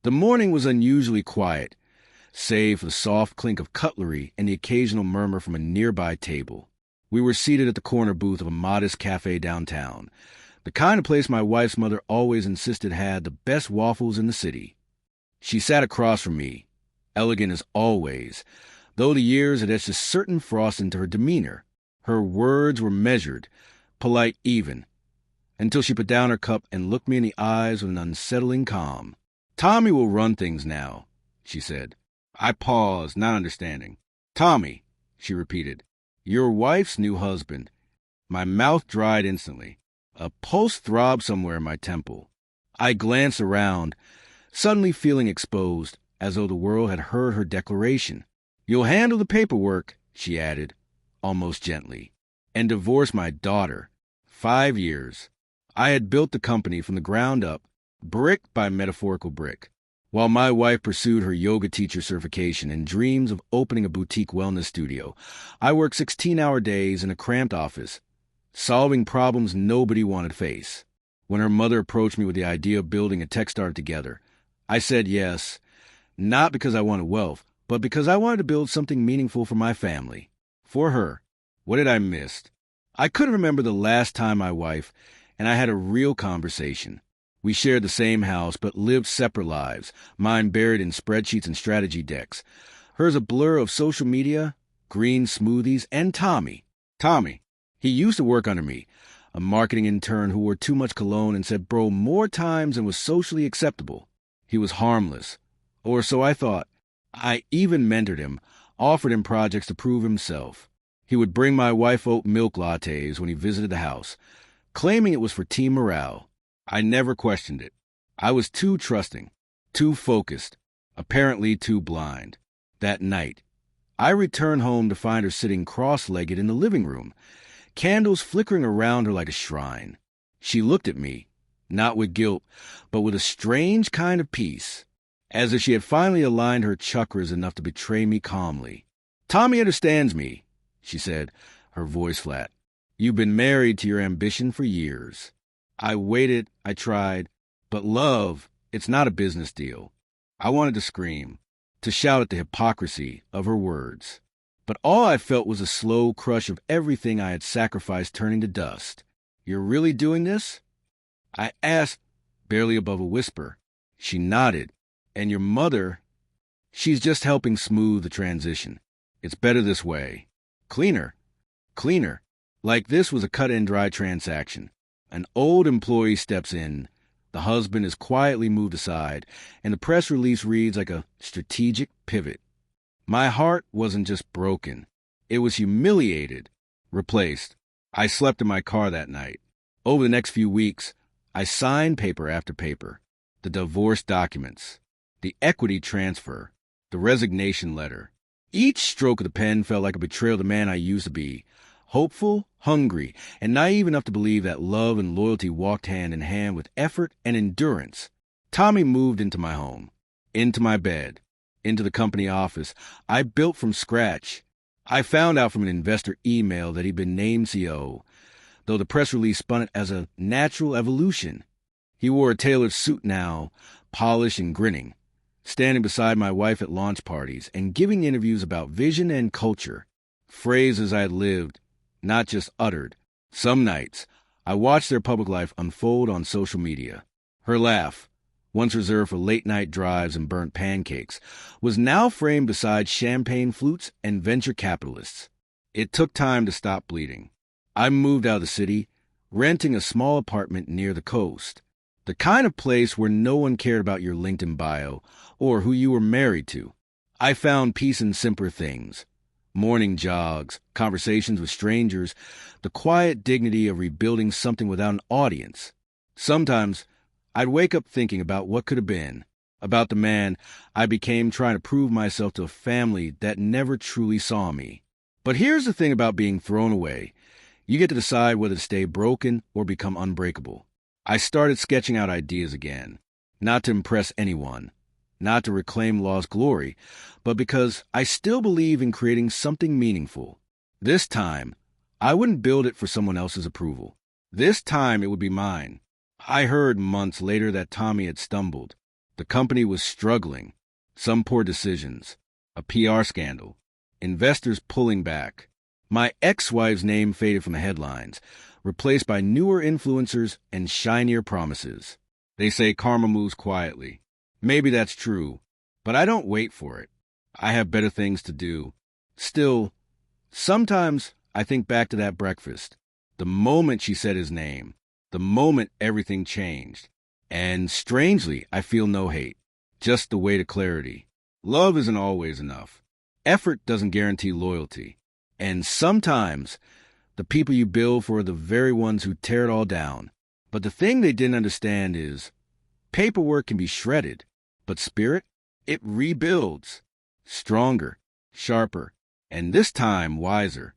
The morning was unusually quiet, save for the soft clink of cutlery and the occasional murmur from a nearby table. We were seated at the corner booth of a modest cafe downtown, the kind of place my wife's mother always insisted had the best waffles in the city. She sat across from me, elegant as always, though the years had etched a certain frost into her demeanor. Her words were measured, polite even, until she put down her cup and looked me in the eyes with an unsettling calm. "Tommy will run things now," she said. I paused, not understanding. "Tommy," she repeated. "Your wife's new husband." My mouth dried instantly. A pulse throbbed somewhere in my temple. I glanced around, suddenly feeling exposed, as though the world had heard her declaration. "You'll handle the paperwork," she added, almost gently, "and divorce my daughter." 5 years. I had built the company from the ground up, brick by metaphorical brick. While my wife pursued her yoga teacher certification and dreams of opening a boutique wellness studio, I worked 16-hour days in a cramped office, solving problems nobody wanted to face. When her mother approached me with the idea of building a tech startup together, I said yes, not because I wanted wealth, but because I wanted to build something meaningful for my family. For her. What had I missed? I couldn't remember the last time my wife and I had a real conversation. We shared the same house, but lived separate lives, mine buried in spreadsheets and strategy decks. Hers a blur of social media, green smoothies, and Tommy. Tommy. He used to work under me, a marketing intern who wore too much cologne and said bro more times than was socially acceptable. He was harmless, or so I thought. I even mentored him, offered him projects to prove himself. He would bring my wife oat milk lattes when he visited the house, claiming it was for team morale. I never questioned it. I was too trusting, too focused, apparently too blind. That night, I returned home to find her sitting cross-legged in the living room, candles flickering around her like a shrine. She looked at me, not with guilt, but with a strange kind of peace, as if she had finally aligned her chakras enough to betray me calmly. "Tommy understands me," she said, her voice flat. "You've been married to your ambition for years." I waited, I tried, but love, it's not a business deal. I wanted to scream, to shout at the hypocrisy of her words. But all I felt was a slow crush of everything I had sacrificed turning to dust. "You're really doing this?" I asked, barely above a whisper. She nodded. "And your mother?" "She's just helping smooth the transition. It's better this way." Cleaner. Like this was a cut-and-dry transaction. An old employee steps in, the husband is quietly moved aside, and the press release reads like a strategic pivot. My heart wasn't just broken. It was humiliated, replaced. I slept in my car that night. Over the next few weeks, I signed paper after paper. The divorce documents, the equity transfer, the resignation letter. Each stroke of the pen felt like a betrayal of the man I used to be. Hopeful, hungry, and naive enough to believe that love and loyalty walked hand in hand with effort and endurance. Tommy moved into my home, into my bed, into the company office I built from scratch. I found out from an investor email that he'd been named CEO, though the press release spun it as a natural evolution. He wore a tailored suit now, polished and grinning, standing beside my wife at launch parties and giving interviews about vision and culture, phrases I had lived, not just uttered. Some nights, I watched their public life unfold on social media. Her laugh, once reserved for late-night drives and burnt pancakes, was now framed beside champagne flutes and venture capitalists. It took time to stop bleeding. I moved out of the city, renting a small apartment near the coast, the kind of place where no one cared about your LinkedIn bio or who you were married to. I found peace in simpler things. Morning jogs, conversations with strangers, the quiet dignity of rebuilding something without an audience. Sometimes, I'd wake up thinking about what could have been, about the man I became trying to prove myself to a family that never truly saw me. But here's the thing about being thrown away. You get to decide whether to stay broken or become unbreakable. I started sketching out ideas again, not to impress anyone, not to reclaim lost glory, but because I still believe in creating something meaningful. This time, I wouldn't build it for someone else's approval. This time it would be mine. I heard months later that Tommy had stumbled, The company was struggling. Some poor decisions, a PR scandal, investors pulling back. My ex-wife's name faded from the headlines, replaced by newer influencers and shinier promises. They say karma moves quietly. Maybe that's true, but I don't wait for it. I have better things to do. Still, sometimes I think back to that breakfast. The moment she said his name, the moment everything changed. And strangely, I feel no hate, just the way to clarity. Love isn't always enough. Effort doesn't guarantee loyalty. And sometimes the people you build for are the very ones who tear it all down. But the thing they didn't understand is paperwork can be shredded, but spirit, it rebuilds. Stronger, sharper, and this time wiser.